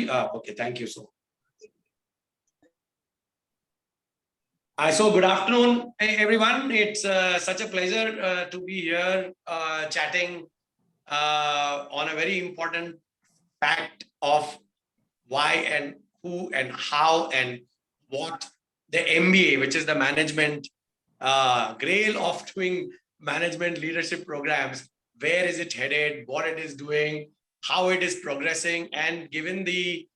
Okay, thank you so much. So good afternoon, everyone. It's such a pleasure to be here chatting on a very important fact of why and who and how and what the MBA, which is the management grail of doing management leadership programs, where is it headed, what it is doing, how it is progressing, and given the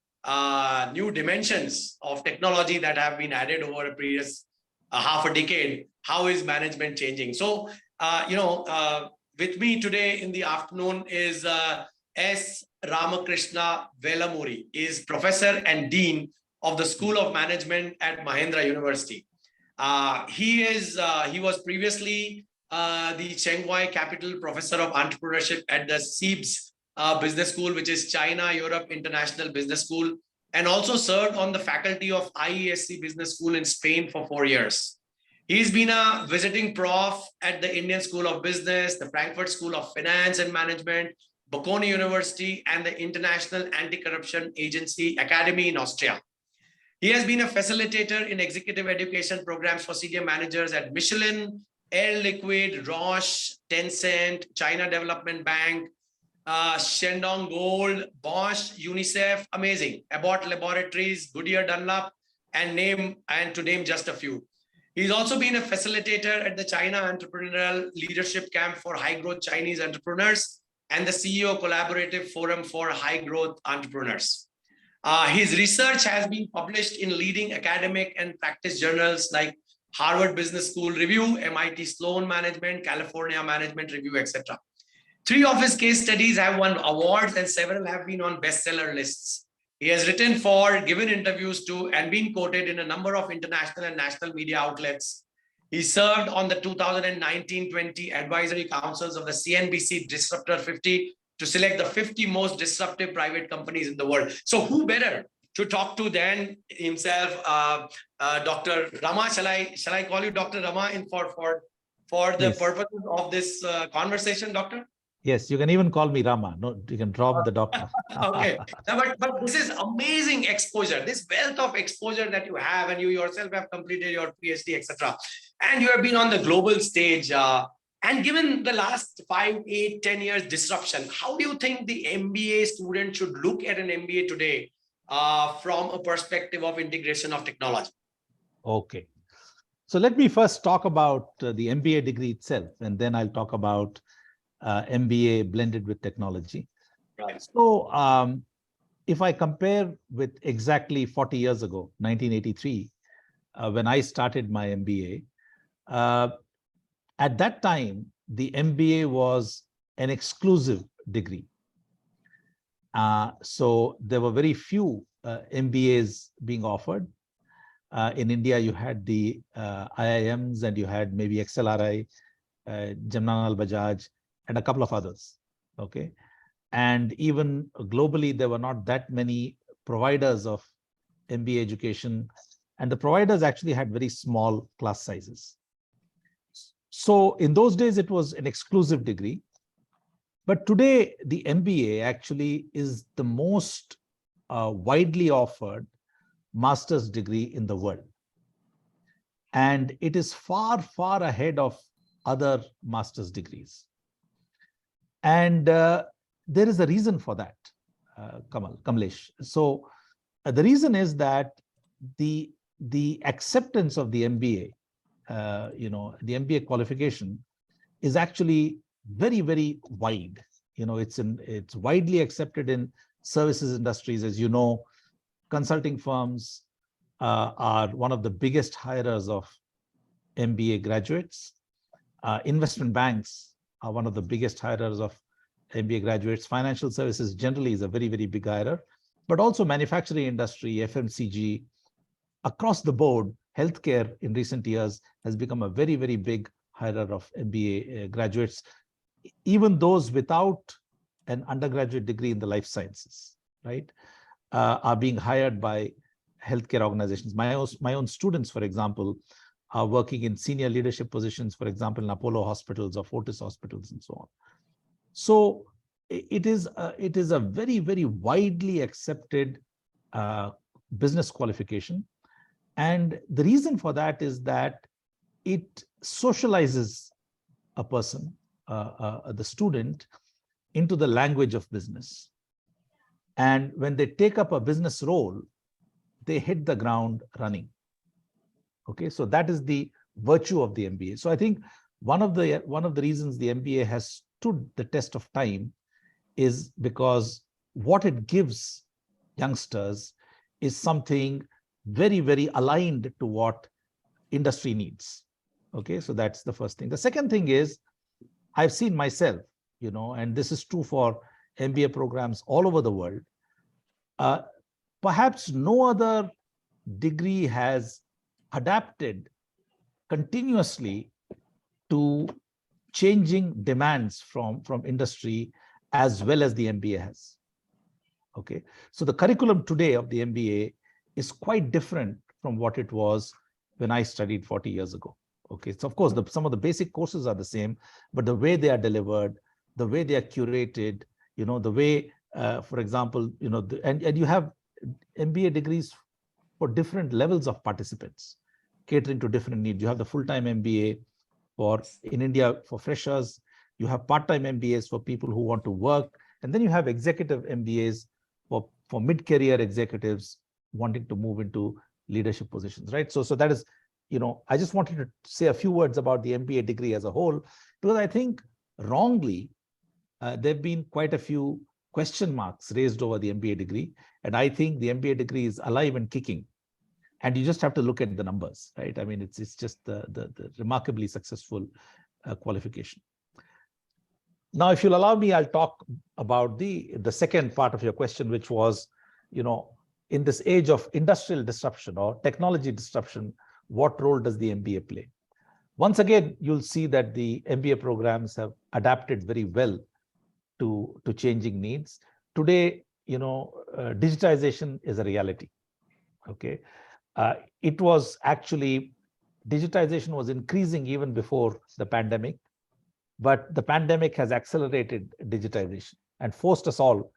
new dimensions of technology that have been added over a previous half a decade, how is management changing? So, with me today in the afternoon is S. Ramakrishna Velamuri, is professor and dean of the School of Management at Mahindra University. He was previously the Shanghai Capital Professor of Entrepreneurship at the SEEBS Business School, which is China Europe International Business School, and also served on the faculty of IESC Business School in Spain for 4 years. He's been a visiting prof at the Indian School of Business, the Frankfurt School of Finance and Management, Bocconi University, and the International Anti-Corruption Agency Academy in Austria. He has been a facilitator in executive education programs for senior managers at Michelin, Air Liquide, Roche, Tencent, China Development Bank, Shandong Gold, Bosch, UNICEF, amazing, Abbott Laboratories, Goodyear Dunlop, and to name just a few. He's also been a facilitator at the China Entrepreneurial Leadership Camp for High Growth Chinese Entrepreneurs and the CEO Collaborative Forum for High Growth Entrepreneurs. His research has been published in leading academic and practice journals like Harvard Business School Review, MIT Sloan Management, California Management Review, etc. 3 of his case studies have won awards and several have been on bestseller lists. He has written for, given interviews to, and been quoted in a number of international and national media outlets. He served on the 2019-20 advisory councils of the CNBC Disruptor 50 to select the 50 most disruptive private companies in the world. So who better to talk to than himself, Dr. Rama? Shall I call you Dr. Rama for the purposes of this conversation, Doctor? Yes, you can even call me Rama. No, you can drop the doctor. Okay, but this is amazing exposure, this wealth of exposure that you have, and you yourself have completed your PhD, etc. And you have been on the global stage. And given the last 5, 8, 10 years disruption, how do you think the MBA student should look at an MBA today from a perspective of integration of technology? Okay. So let me first talk about the MBA degree itself, and then I'll talk about MBA blended with technology. Right. So if I compare with exactly 40 years ago, 1983, when I started my MBA, at that time, the MBA was an exclusive degree. So there were very few MBAs being offered. In India, you had the IIMs and you had maybe XLRI, Jamnalal Bajaj, and a couple of others, okay? And even globally, there were not that many providers of MBA education, and the providers actually had very small class sizes. So in those days, it was an exclusive degree. But today, the MBA actually is the most widely offered master's degree in the world. And it is far, far ahead of other master's degrees. And there is a reason for that, Kamlesh. So the reason is that the acceptance of the MBA, the MBA qualification is actually very, very wide. It's widely accepted in services industries. As you know, consulting firms are one of the biggest hirers of MBA graduates. Investment banks are one of the biggest hirers of MBA graduates. Financial services generally is a very, very big hirer, but also manufacturing industry, FMCG, across the board. Healthcare in recent years has become a very, very big hirer of MBA graduates, even those without an undergraduate degree in the life sciences, right, are being hired by healthcare organizations. My own students, for example, are working in senior leadership positions, for example, in Apollo hospitals or Fortis hospitals and so on. So it is a very, very widely accepted business qualification. And the reason for that is that it socializes a person, the student, into the language of business. And when they take up a business role, they hit the ground running. Okay, so that is the virtue of the MBA. So I think one of the reasons the MBA has stood the test of time is because what it gives youngsters is something very, very aligned to what industry needs. Okay, so that's the first thing. The second thing is, I've seen myself, and this is true for MBA programs all over the world. Perhaps no other degree has adapted continuously to changing demands from industry as well as the MBA has. Okay, so the curriculum today of the MBA is quite different from what it was when I studied 40 years ago. Okay, so of course, some of the basic courses are the same, but the way they are delivered, the way they are curated, the way, for example, and you have MBA degrees for different levels of participants, catering to different needs. You have the full-time MBA in India for freshers. You have part-time MBAs for people who want to work, and then you have executive MBAs for mid-career executives wanting to move into leadership positions, right? So that is, I just wanted to say a few words about the MBA degree as a whole, because I think wrongly, there have been quite a few question marks raised over the MBA degree. And I think the MBA degree is alive and kicking. And you just have to look at the numbers, right? I mean, it's just the remarkably successful qualification. Now, if you'll allow me, I'll talk about the second part of your question, which was, in this age of industrial disruption or technology disruption, what role does the MBA play? Once again, you'll see that the MBA programs have adapted very well to changing needs. Today, digitization is a reality. Okay, it was actually, digitization was increasing even before the pandemic, but the pandemic has accelerated digitization and forced us all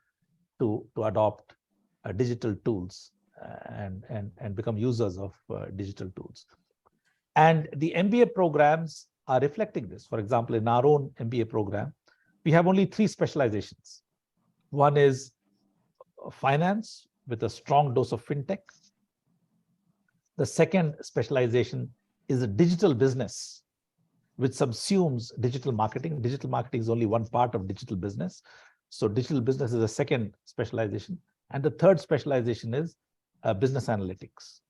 to adopt digital tools and become users of digital tools. And the MBA programs are reflecting this. For example, in our own MBA program, we have only 3 specializations. One is finance with a strong dose of fintech. The second specialization is a digital business, which subsumes digital marketing. Digital marketing is only one part of digital business. So digital business is a second specialization. And the third specialization is business analytics.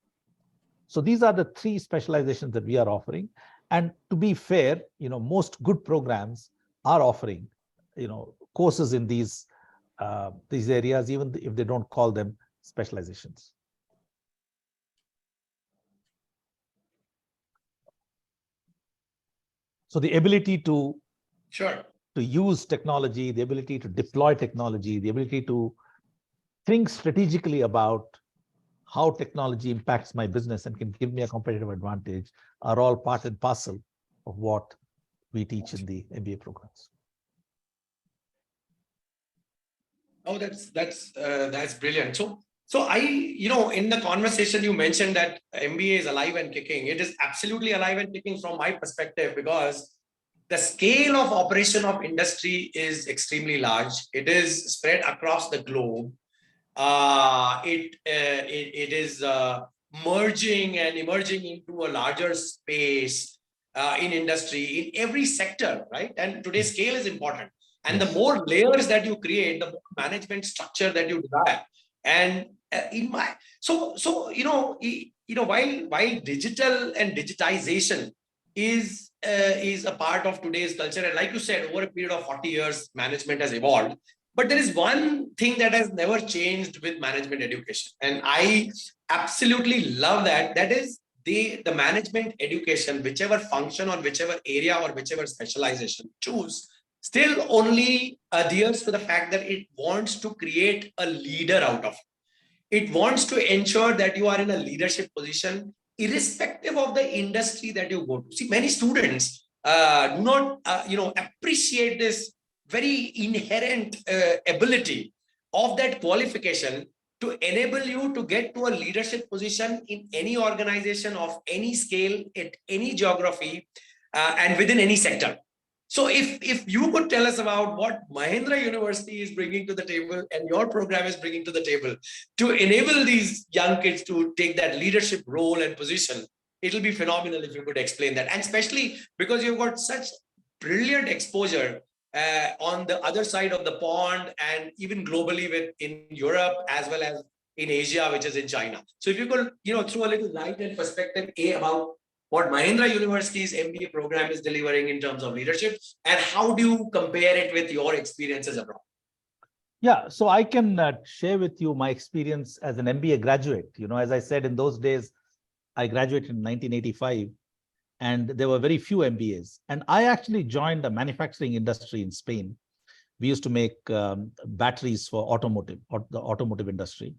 So these are the 3 specializations that we are offering. And to be fair, most good programs are offering, courses in these areas, even if they don't call them specializations. So the ability to use technology, the ability to deploy technology, the ability to think strategically about how technology impacts my business and can give me a competitive advantage are all part and parcel of what we teach in the MBA programs. Oh, that's brilliant. So I, in the conversation, you mentioned that MBA is alive and kicking. It is absolutely alive and kicking from my perspective, because the scale of operation of industry is extremely large. It is spread across the globe. It is merging and emerging into a larger space in industry, in every sector, right? And today's scale is important. And the more layers that you create, the more management structure that you desire. And while digital and digitization is a part of today's culture, and like you said, over a period of 40 years, management has evolved. But there is one thing that has never changed with management education, and I absolutely love that. That is the management education, whichever function or whichever area or whichever specialization choose, still only adheres to the fact that it wants to create a leader out of it. It wants to ensure that you are in a leadership position, irrespective of the industry that you go to. See, many students do not, appreciate this very inherent ability of that qualification to enable you to get to a leadership position in any organization of any scale, at any geography, and within any sector. So if you could tell us about what Mahindra University is bringing to the table and your program is bringing to the table to enable these young kids to take that leadership role and position, it'll be phenomenal if you could explain that. And especially because you've got such brilliant exposure on the other side of the pond and even globally in Europe as well as in Asia, which is in China. So if you could, throw a little light and perspective about what Mahindra University's MBA program is delivering in terms of leadership, and how do you compare it with your experiences abroad? Yeah, so I can share with you my experience as an MBA graduate. As I said, in those days, I graduated in 1985, and there were very few MBAs. And I actually joined the manufacturing industry in Spain. We used to make batteries for the automotive industry.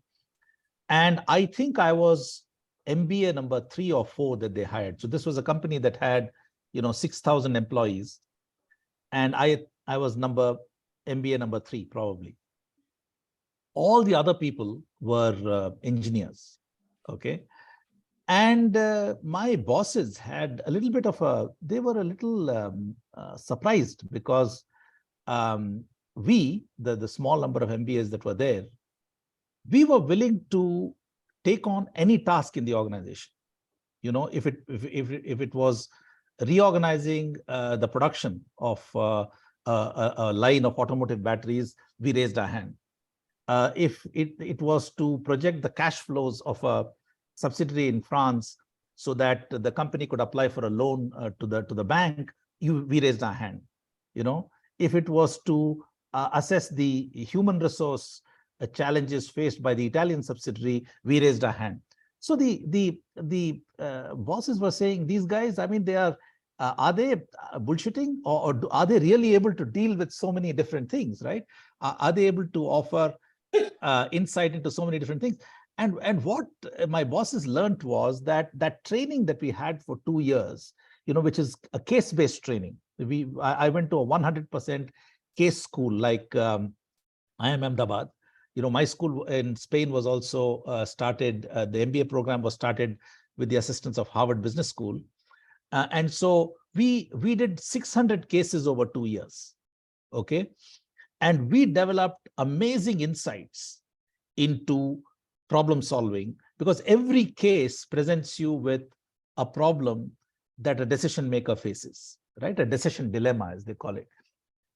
And I think I was MBA number 3 or 4 that they hired. So this was a company that had, 6,000 employees. And I was MBA number 3, probably. All the other people were engineers, okay? And my bosses had a little bit of they were a little surprised because we, the small number of MBAs that were there, we were willing to take on any task in the organization. If it was reorganizing the production of a line of automotive batteries, we raised our hand. If it was to project the cash flows of a subsidiary in France so that the company could apply for a loan to the bank, we raised our hand. If it was to assess the human resource challenges faced by the Italian subsidiary, we raised our hand. So the bosses were saying, these guys, I mean, are they bullshitting, or are they really able to deal with so many different things, right? Are they able to offer insight into so many different things? And what my bosses learned was that training that we had for 2 years, which is a case-based training. I went to a 100% case school like IIM Ahmedabad. My school in Spain was also started, the MBA program was started with the assistance of Harvard Business School. And so we did 600 cases over 2 years, okay? And we developed amazing insights into problem solving, because every case presents you with a problem that a decision maker faces, right? A decision dilemma, as they call it.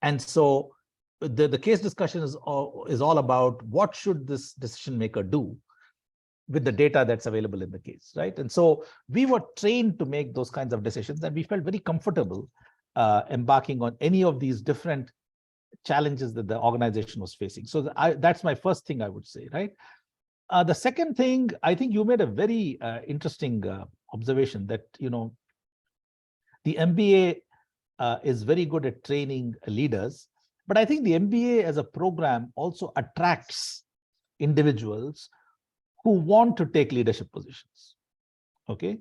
And so the case discussion is all about what should this decision maker do with the data that's available in the case, right? And so we were trained to make those kinds of decisions, and we felt very comfortable embarking on any of these different challenges that the organization was facing. So that's my first thing I would say, right? The second thing, I think you made a very interesting observation that, the MBA is very good at training leaders, but I think the MBA as a program also attracts individuals who want to take leadership positions, okay?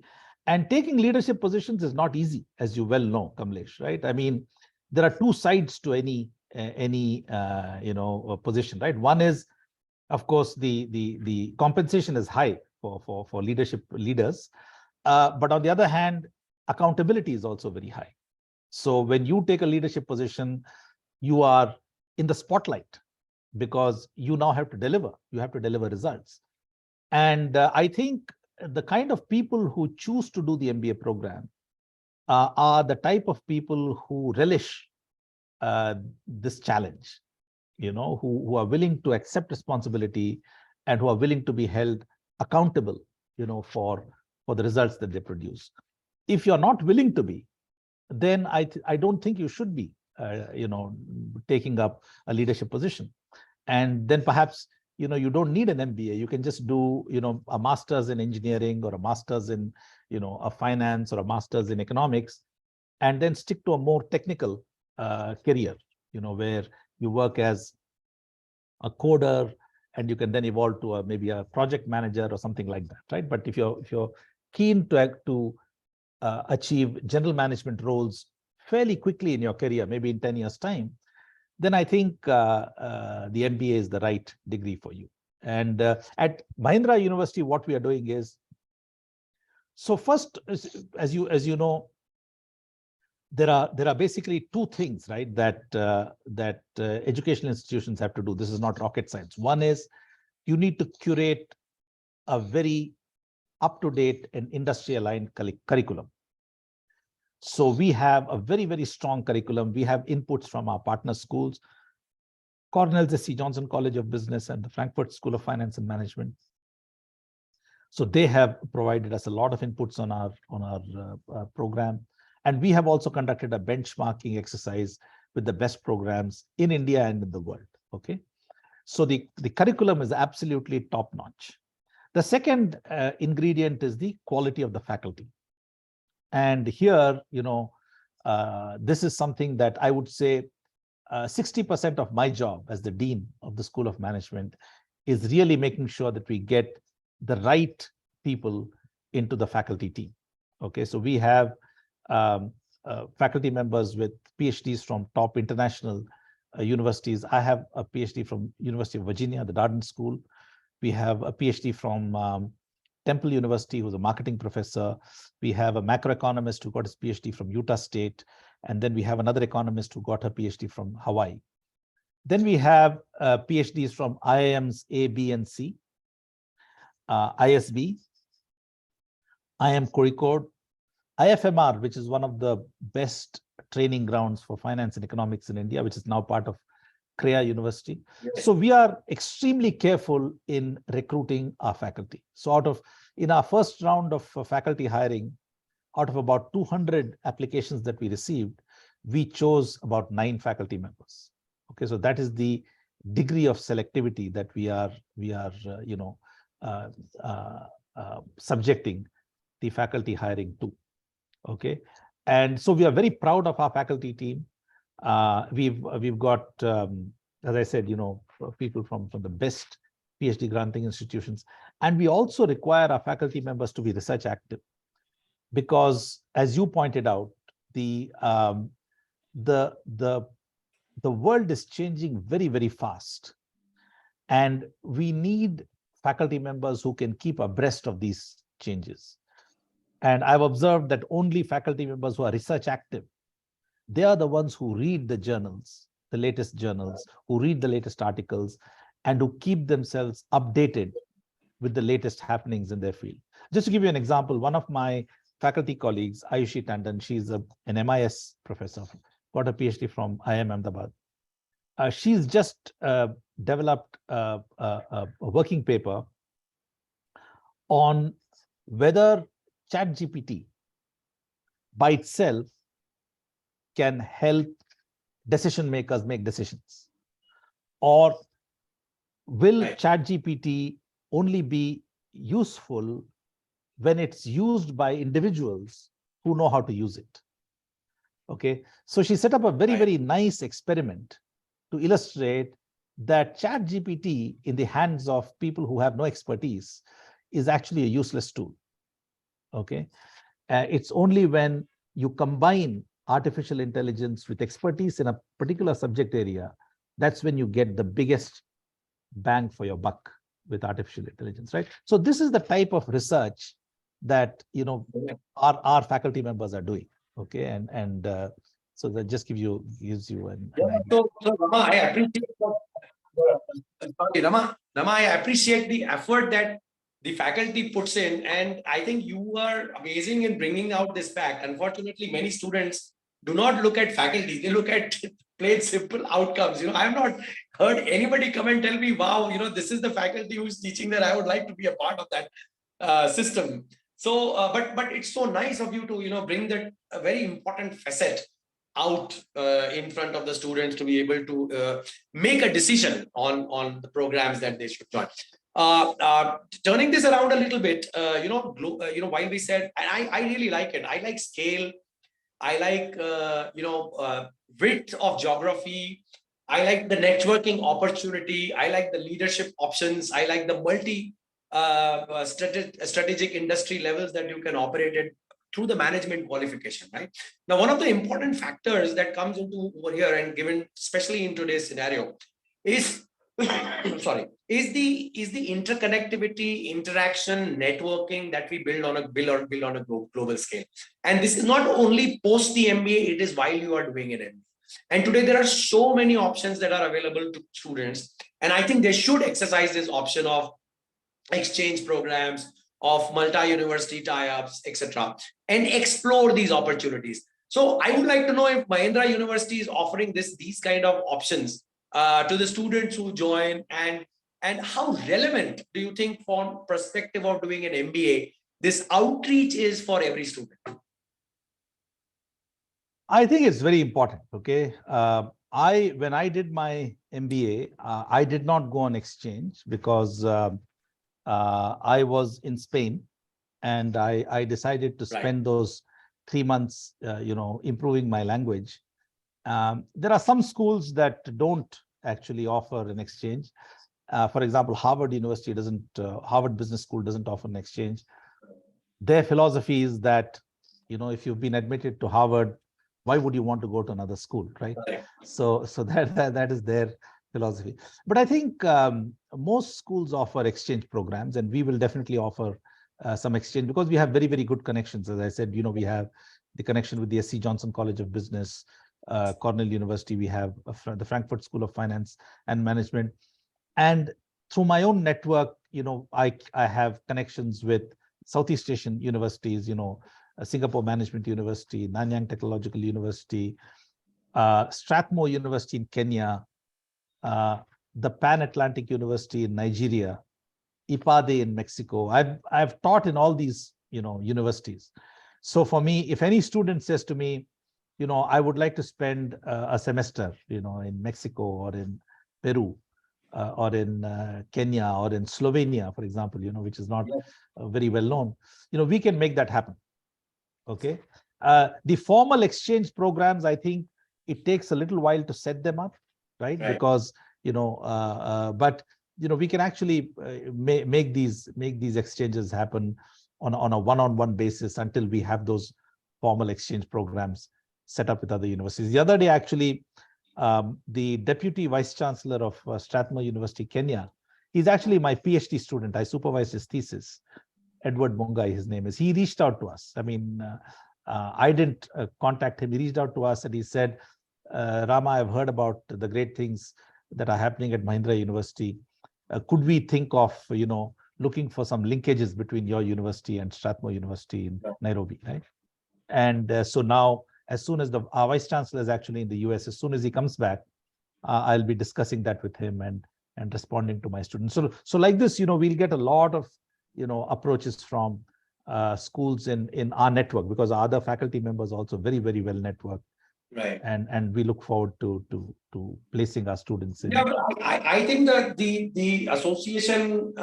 And taking leadership positions is not easy, as you well know, Kamlesh, right? I mean, there are 2 sides to any position, right? One is, of course, the compensation is high for leadership leaders, but on the other hand, accountability is also very high. So when you take a leadership position, you are in the spotlight because you now have to deliver. You have to deliver results. And I think the kind of people who choose to do the MBA program are the type of people who relish this challenge, who are willing to accept responsibility and who are willing to be held accountable, for the results that they produce. If you're not willing to be, then I don't think you should be, taking up a leadership position. And then perhaps, you don't need an MBA. You can just do, a master's in engineering or a master's in, a finance or a master's in economics, and then stick to a more technical career, where you work as a coder and you can then evolve to maybe a project manager or something like that, right? But if you're keen to achieve general management roles fairly quickly in your career, maybe in 10 years' time, then I think the MBA is the right degree for you. And at Mahindra University, what we are doing is, so first, as you know, there are basically two things, right, that educational institutions have to do. This is not rocket science. One is you need to curate a very up-to-date and industry-aligned curriculum. So we have a very, very strong curriculum. We have inputs from our partner schools, Cornell's S.C. Johnson College of Business and the Frankfurt School of Finance and Management. So they have provided us a lot of inputs on our program. And we have also conducted a benchmarking exercise with the best programs in India and in the world. Okay. So the curriculum is absolutely top notch. The second ingredient is the quality of the faculty. And here, this is something that I would say 60% of my job as the Dean of the School of Management is really making sure that we get the right people into the faculty team. Okay, so we have faculty members with PhDs from top international universities. I have a PhD from University of Virginia, the Darden School. We have a PhD from Temple University, who's a marketing professor. We have a macroeconomist who got his PhD from Utah State. And then we have another economist who got her PhD from Hawaii. Then we have PhDs from IIMs A, B, and C, ISB, IIM Kozhikode, IFMR, which is one of the best training grounds for finance and economics in India, which is now part of Kreya University. Yes. So we are extremely careful in recruiting our faculty. So in our first round of faculty hiring, out of about 200 applications that we received, we chose about 9 faculty members. Okay, so that is the degree of selectivity that we are subjecting the faculty hiring to. Okay, and so we are very proud of our faculty team. We've got, as I said, people from the best PhD granting institutions, and we also require our faculty members to be research active, because, as you pointed out, the world is changing very, very fast, and we need faculty members who can keep abreast of these changes. And I've observed that only faculty members who are research active, they are the ones who read the journals, the latest journals, who read the latest articles, and who keep themselves updated with the latest happenings in their field. Just to give you an example, one of my faculty colleagues, Ayushi Tandon, she's an MIS professor, got a PhD from IIM Ahmedabad. She's just developed a working paper on whether ChatGPT by itself can help decision makers make decisions, or will ChatGPT only be useful when it's used by individuals who know how to use it. Okay, so she set up a very, very nice experiment to illustrate that ChatGPT in the hands of people who have no expertise is actually a useless tool. Okay, it's only when you combine artificial intelligence with expertise in a particular subject area, that's when you get the biggest bang for your buck with artificial intelligence, right? So this is the type of research that our faculty members are doing. Okay, and so that just gives you an idea. So Rama, I appreciate Rama, I appreciate the effort that the faculty puts in, and I think you are amazing in bringing out this fact. Unfortunately, many students do not look at faculty; they look at plain simple outcomes. I have not heard anybody come and tell me, "Wow, this is the faculty who's teaching that. I would like to be a part of that system." So, but it's so nice of you to bring that a very important facet out in front of the students to be able to make a decision on the programs that they should join. Turning this around a little bit, while we said, and I really like it. I like scale. I like width of geography. I like the networking opportunity. I like the leadership options. I like the multi strategic industry levels that you can operate at through the management qualification, right? Now, one of the important factors that comes into over here, and given especially in today's scenario, is is the interconnectivity, interaction, networking that we build on a global scale. And this is not only post the MBA, it is while you are doing an MBA. And today there are so many options that are available to students. And I think they should exercise this option of exchange programs, of multi-university tie-ups, etc., and explore these opportunities. So I would like to know if Mahindra University is offering these kind of options to the students who join, and how relevant do you think from perspective of doing an MBA, this outreach is for every student? I think it's very important. Okay. When I did my MBA, I did not go on exchange because I was in Spain, and I decided to spend those 3 months, improving my language. There are some schools that don't actually offer an exchange. For example, Harvard University doesn't, Harvard Business School doesn't offer an exchange. Their philosophy is that, if you've been admitted to Harvard, why would you want to go to another school, right? So that is their philosophy. But I think most schools offer exchange programs, and we will definitely offer some exchange because we have very, very good connections. As I said, we have the connection with the S.C. Johnson College of Business, Cornell University. We have the Frankfurt School of Finance and Management. And through my own network, I have connections with Southeast Asian universities, Singapore Management University, Nanyang Technological University, Strathmore University in Kenya, the Pan-Atlantic University in Nigeria, IPADE in Mexico. I've taught in all these, universities. So for me, if any student says to me, I would like to spend a semester, in Mexico or in Peru, or in Kenya or in Slovenia, for example, which is not very well known, we can make that happen. Okay. The formal exchange programs, I think it takes a little while to set them up, right? Because, but, we can actually make these exchanges happen on a one-on-one basis until we have those formal exchange programs set up with other universities. The other day, actually, the Deputy Vice Chancellor of Strathmore University, Kenya, he's actually my PhD student. I supervised his thesis. Edward Mungai, his name is. He reached out to us. I mean, I didn't contact him. He reached out to us and he said, Rama, I've heard about the great things that are happening at Mahindra University. Could we think of, looking for some linkages between your university and Strathmore University in Nairobi, right? And so now, as soon as our Vice Chancellor is actually in the US, as soon as he comes back, I'll be discussing that with him and responding to my students. So like this, we'll get a lot of, approaches from schools in our network, because our other faculty members also very, very well networked. Right. And we look forward to placing our students in. Yeah, but I think that the association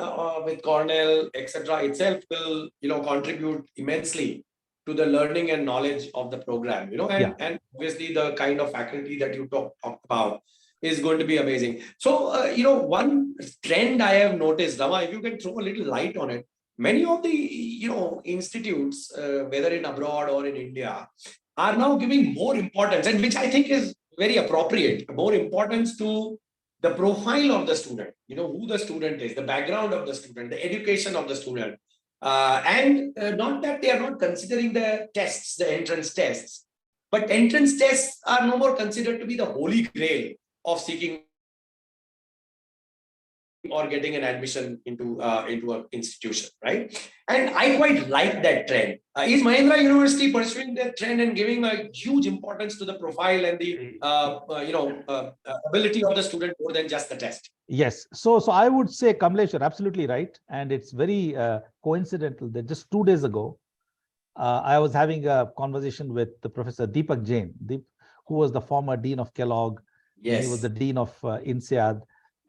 with Cornell, etc., itself will, contribute immensely to the learning and knowledge of the program, and obviously the kind of faculty that you talked about is going to be amazing. So, one trend I have noticed, Rama, if you can throw a little light on it, many of the, institutes, whether in abroad or in India, are now giving more importance, and which I think is very appropriate, more importance to the profile of the student, who the student is, the background of the student, the education of the student. And not that they are not considering the tests, the entrance tests, but entrance tests are no more considered to be the holy grail of seeking or getting an admission into an institution, right? And I quite like that trend. Is Mahindra University pursuing that trend and giving a huge importance to the profile and the ability of the student more than just the test? Yes. So I would say, Kamlesh, you're absolutely right. And it's very coincidental that just 2 days ago, I was having a conversation with the Professor Deepak Jain, who was the former Dean of Kellogg. Yes. He was the Dean of INSEAD.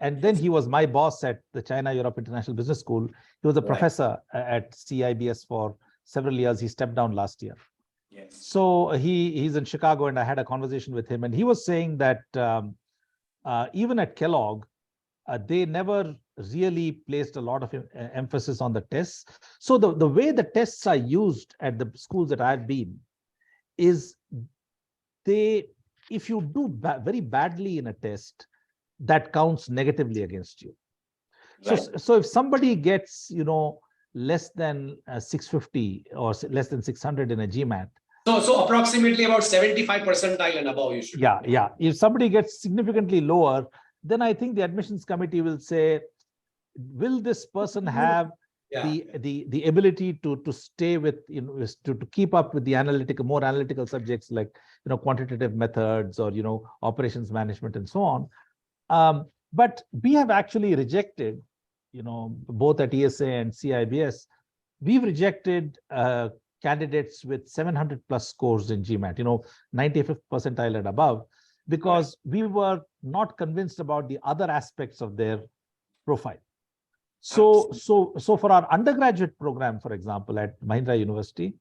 And then he was my boss at the China Europe International Business School. He was a professor at CIBS for several years. He stepped down last year. Yes. So he's in Chicago, and I had a conversation with him. And he was saying that even at Kellogg, they never really placed a lot of emphasis on the tests. So the way the tests are used at the schools that I've been is if you do very badly in a test, that counts negatively against you. So if somebody gets, less than 650 or less than 600 in a GMAT. So approximately about 75 percentile and above you should. Yeah. If somebody gets significantly lower, then I think the admissions committee will say, will this person have the ability to stay with, to keep up with the more analytical subjects like, quantitative methods or, operations management and so on. But we have actually rejected, both at ESA and CIBS, we've rejected candidates with 700 plus scores in GMAT, 95th percentile and above, because we were not convinced about the other aspects of their profile. So for our undergraduate program, for example, at Mahindra University,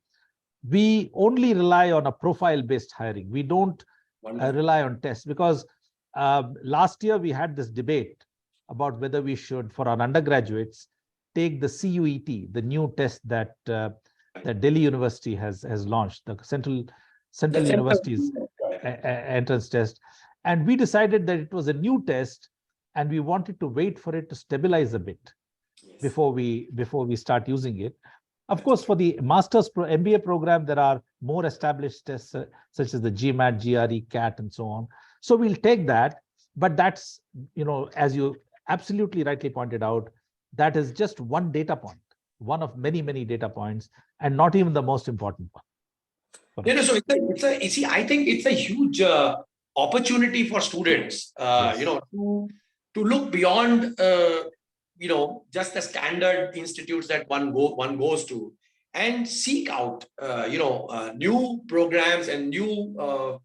we only rely on a profile-based hiring. We don't rely on tests, because last year we had this debate about whether we should, for our undergraduates, take the CUET, the new test that Delhi University has launched, the Central University's entrance test. And we decided that it was a new test and we wanted to wait for it to stabilize a bit before we start using it. Of course, for the master's MBA program, there are more established tests such as the GMAT, GRE, CAT, and so on. So we'll take that, but that's, as you absolutely rightly pointed out, that is just one data point, one of many, many data points, and not even the most important one. So I think it's a huge opportunity for students, Yes. to look beyond, just the standard institutes that one goes to, and seek out, new programs and new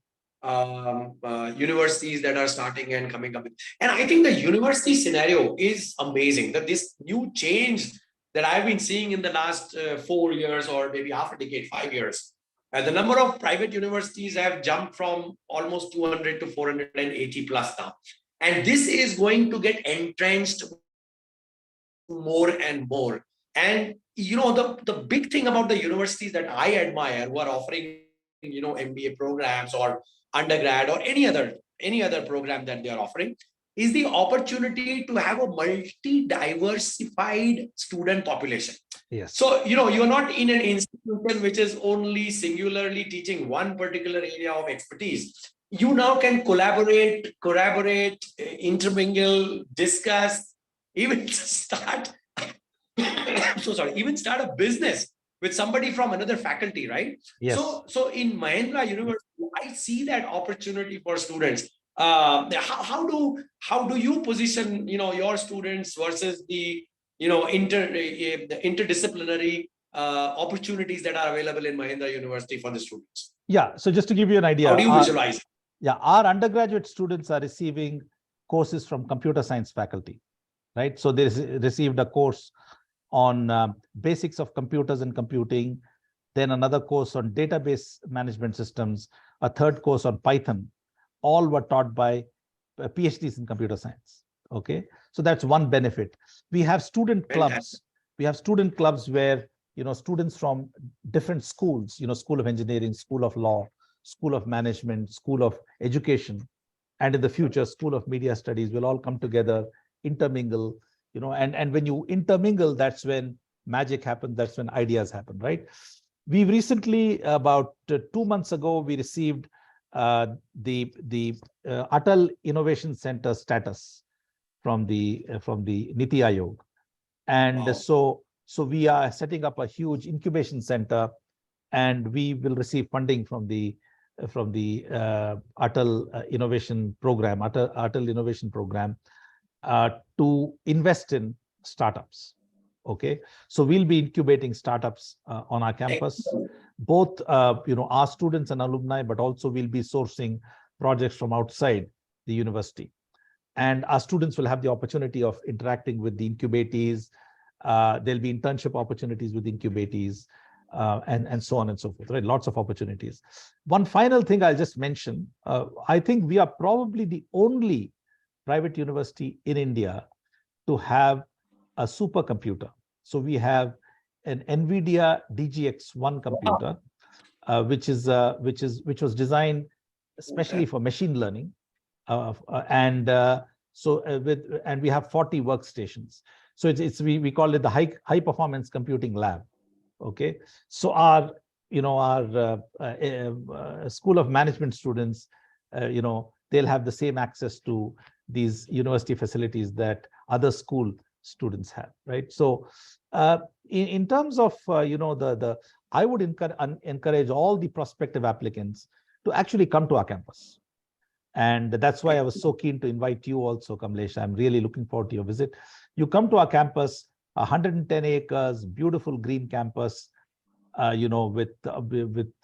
universities that are starting and coming up. And I think the university scenario is amazing. That this new change that I've been seeing in the last 4 years, or maybe half a decade, 5 years, the number of private universities have jumped from almost 200 to 480 plus now. And this is going to get entrenched more and more. And, the big thing about the universities that I admire, who are offering, MBA programs or undergrad or any other program that they are offering, is the opportunity to have a multi-diversified student population. Yes. So, you're not in an institution which is only singularly teaching one particular area of expertise. You now can collaborate, intermingle, discuss, even start a business with somebody from another faculty, right? Yes. So in Mahindra University, I see that opportunity for students. How do you position, your students versus the, the interdisciplinary opportunities that are available in Mahindra University for the students? Yeah. So just to give you an idea, how do you visualize? Our undergraduate students are receiving courses from computer science faculty, right? So they received a course on basics of computers and computing, then another course on database management systems, a third course on Python. All were taught by PhDs in computer science. Okay, so that's one benefit. We have student clubs. We have student clubs where, students from different schools, School of Engineering, School of Law, School of Management, School of Education, and in the future, School of Media Studies will all come together, intermingle, and when you intermingle, that's when magic happens, that's when ideas happen, right? We've recently, about 2 months ago, we received the Atal Innovation Center status from the Niti Aayog. And wow. So we are setting up a huge incubation center, and we will receive funding from the Atal Innovation Program, Atal Innovation Program, to invest in startups. Okay, so we'll be incubating startups on our campus, both our students and alumni, but also we'll be sourcing projects from outside the university. And our students will have the opportunity of interacting with the incubatees. There'll be internship opportunities with incubatees, and so on and so forth, right? Lots of opportunities. One final thing I'll just mention, I think we are probably the only private university in India to have a supercomputer. So we have an NVIDIA DGX1 computer, which was designed especially for machine learning, and we have 40 workstations. So we call it the high performance computing lab. Okay, so our School of Management students, they'll have the same access to these university facilities that other school students have, right? So in terms of I would encourage all the prospective applicants to actually come to our campus. And that's why I was so keen to invite you also, Kamlesh. I'm really looking forward to your visit. You come to our campus, 110 acres, beautiful green campus, with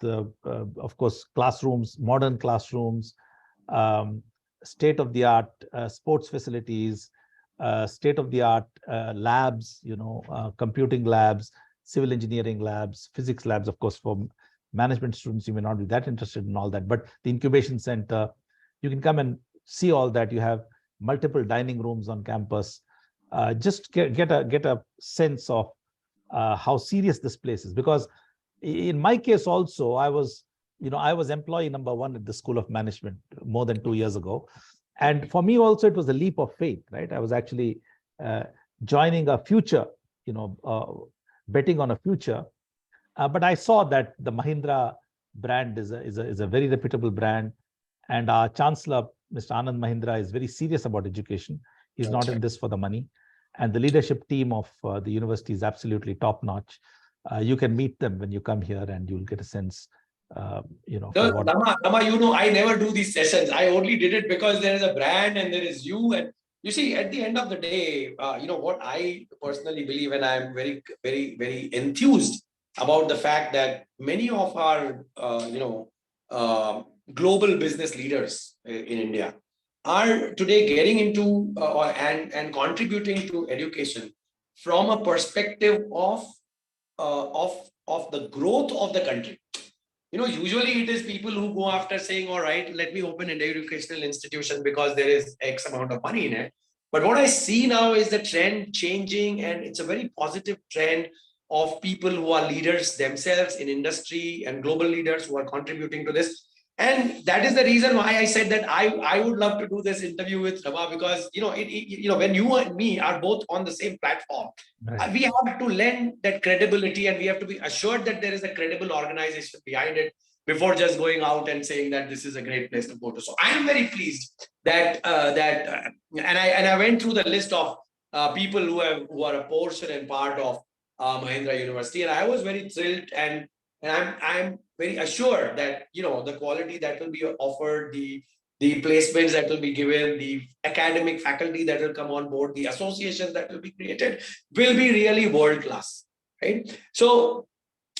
of course, classrooms, modern classrooms, state-of-the-art sports facilities, state-of-the-art labs, computing labs, civil engineering labs, physics labs. Of course, for management students, you may not be that interested in all that, but the incubation center, you can come and see all that. You have multiple dining rooms on campus. Just get a sense of how serious this place is. Because in my case also, I was employee number 1 at the School of Management more than 2 years ago. And for me also, it was a leap of faith, right? I was actually joining a future, betting on a future. But I saw that the Mahindra brand is a very reputable brand. And our Chancellor, Mr. Anand Mahindra, is very serious about education. He's not in this for the money. And the leadership team of the university is absolutely top notch. You can meet them when you come here, and you'll get a sense. Rama, I never do these sessions. I only did it because there is a brand and there is you. And you see, at the end of the day, what I personally believe, and I'm very, very, very enthused about the fact that many of our, global business leaders in India are today getting into and contributing to education from a perspective of the growth of the country. Usually it is people who go after saying, all right, let me open an educational institution because there is X amount of money in it. But what I see now is the trend changing, and it's a very positive trend of people who are leaders themselves in industry and global leaders who are contributing to this. And that is the reason why I said that I would love to do this interview with Rama, because when you and me are both on the same platform, right, we have to lend that credibility, and we have to be assured that there is a credible organization behind it before just going out and saying that this is a great place to go to. So I am very pleased that and I went through the list of people who are a portion and part of Mahindra University, and I was very thrilled, and I'm very assured that the quality that will be offered, the placements that will be given, the academic faculty that will come on board, the associations that will be created will be really world class, right? So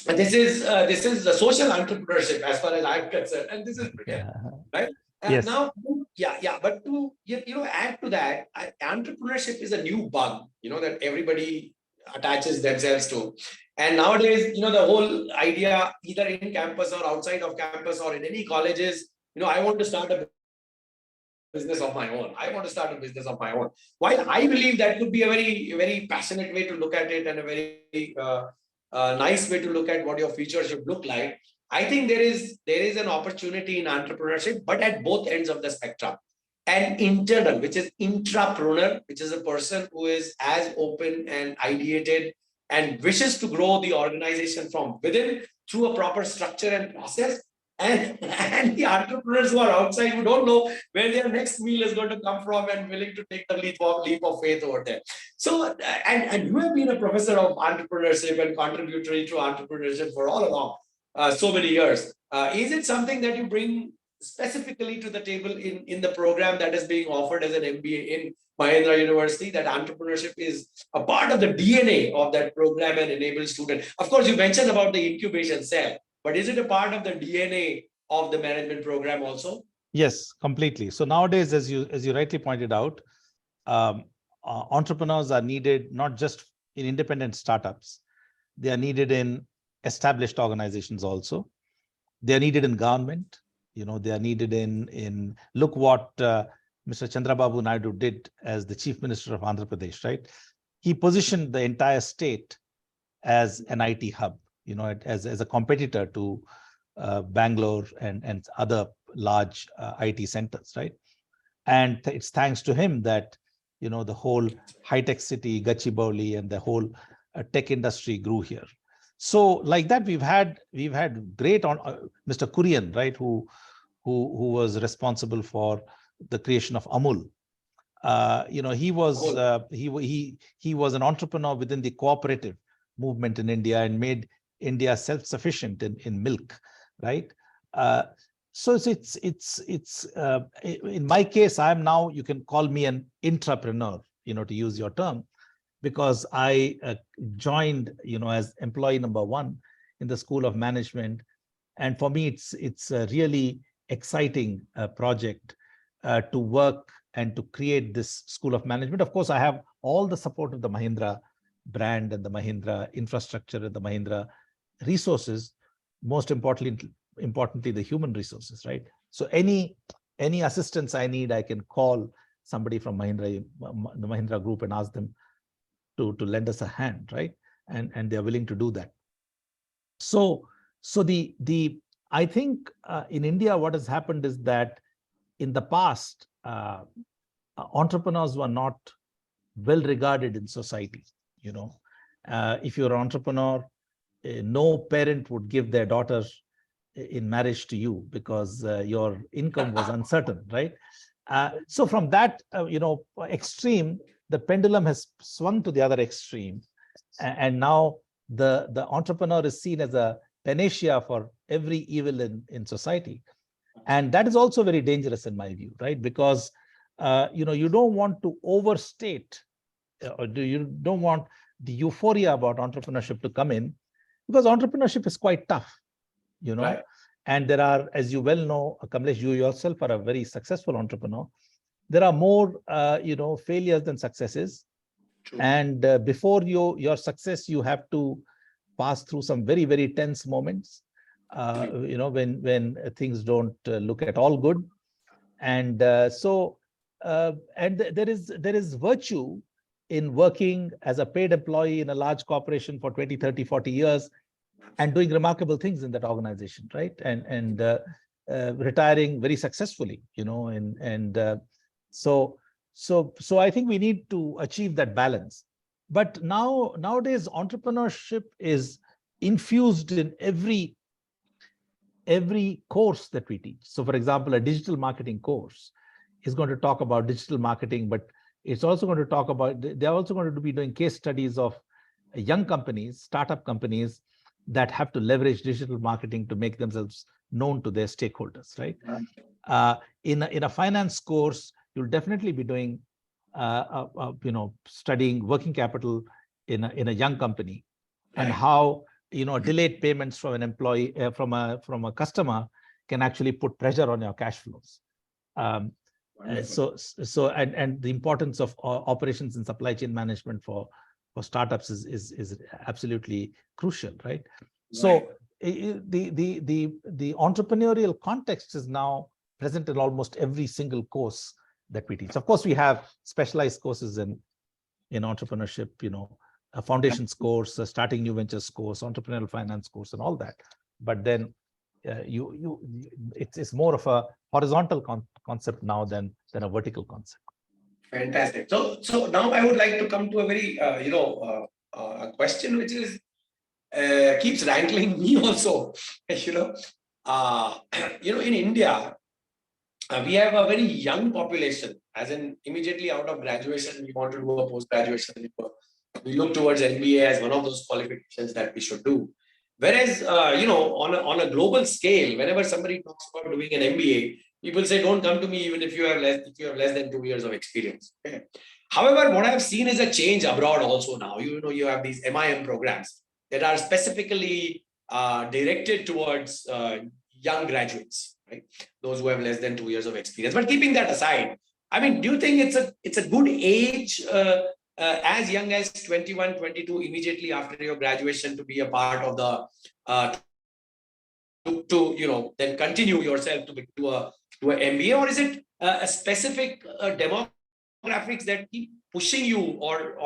this is the social entrepreneurship as far as I'm concerned, and this is brilliant, right? And yes. Now, but to add to that, entrepreneurship is a new bug, that everybody attaches themselves to. And nowadays, the whole idea, either in campus or outside of campus or in any colleges, I want to start a business of my own. I want to start a business of my own. While I believe that could be a very, very passionate way to look at it, and a very nice way to look at what your future should look like, I think there is an opportunity in entrepreneurship, but at both ends of the spectrum. And internal, which is intrapreneur, which is a person who is as open and ideated and wishes to grow the organization from within through a proper structure and process. And the entrepreneurs who are outside, who don't know where their next meal is going to come from, and willing to take the leap of faith over there. So, and you have been a professor of entrepreneurship and contributory to entrepreneurship for all along, so many years. Is it something that you bring specifically to the table in the program that is being offered as an MBA in Mahindra University, that entrepreneurship is a part of the DNA of that program and enable students? Of course, you mentioned about the incubation cell, but is it a part of the DNA of the management program also? Yes, completely. So nowadays, as you rightly pointed out, entrepreneurs are needed not just in independent startups. They are needed in established organizations also. They are needed in government. They are needed in look what Mr. Chandrababu Naidu did as the Chief Minister of Andhra Pradesh, right? He positioned the entire state as an IT hub, as a competitor to Bangalore and other large IT centers, right? And it's thanks to him that the whole high-tech city, Gachibowli, and the whole tech industry grew here. So like that, we've had great on Mr. Kurian, right, who was responsible for the creation of Amul. He was an entrepreneur within the cooperative movement in India and made India self-sufficient in milk, right? So it's in my case, I'm now, you can call me an intrapreneur, to use your term, because I joined, as employee number 1 in the School of Management, and for me, it's a really exciting project to work and to create this School of Management. Of course, I have all the support of the Mahindra brand and the Mahindra infrastructure and the Mahindra resources. Most importantly, the human resources, right? So any assistance I need, I can call somebody from Mahindra, the Mahindra group, and ask them to lend us a hand, right? And they're willing to do that. So I think in India, what has happened is that in the past, entrepreneurs were not well regarded in society. If you're an entrepreneur, no parent would give their daughter in marriage to you because your income was uncertain, right? So from that, extreme, the pendulum has swung to the other extreme, and now the entrepreneur is seen as a panacea for every evil in society, and that is also very dangerous in my view, right? Because you don't want to overstate, or you don't want the euphoria about entrepreneurship to come in, because entrepreneurship is quite tough, Right. And there are, as you well know, Kamlesh, you yourself are a very successful entrepreneur. There are more, failures than successes. True. And before your success, you have to pass through some very, very tense moments, when things don't look at all good. And there is virtue in working as a paid employee in a large corporation for 20, 30, 40 years and doing remarkable things in that organization, right? And retiring very successfully, so I think we need to achieve that balance. But nowadays, entrepreneurship is infused in every course that we teach. So for example, a digital marketing course is going to talk about digital marketing, but it's also going to talk about, they're also going to be doing case studies of young companies, startup companies that have to leverage digital marketing to make themselves known to their stakeholders, right? In a finance course, you'll definitely be doing, studying working capital in a young company, Right. and how delayed payments from an employee, from a customer, can actually put pressure on your cash flows. So and the importance of operations and supply chain management for startups is absolutely crucial, right? So the entrepreneurial context is now present in almost every single course that we teach. Of course, we have specialized courses in entrepreneurship, a foundations course, a starting new ventures course, entrepreneurial finance course, and all that. But then it's more of a horizontal concept now than a vertical concept. Fantastic. So now I would like to come to a very a question which is keeps rankling me also. In India, we have a very young population. As in, immediately out of graduation, we want to do a post graduation. We look towards MBA as one of those qualifications that we should do. Whereas, on a global scale, whenever somebody talks about doing an MBA, people say, "Don't come to me even if you have less than 2 years of experience." Okay. However, what I've seen is a change abroad also now. You have these MIM programs that are specifically directed towards young graduates, right? Those who have less than 2 years of experience. But keeping that aside, I mean, do you think it's a good age? As young as 21, 22, immediately after your graduation, to be a part of the then continue yourself to a MBA, or is it a specific demographics that keep pushing you, or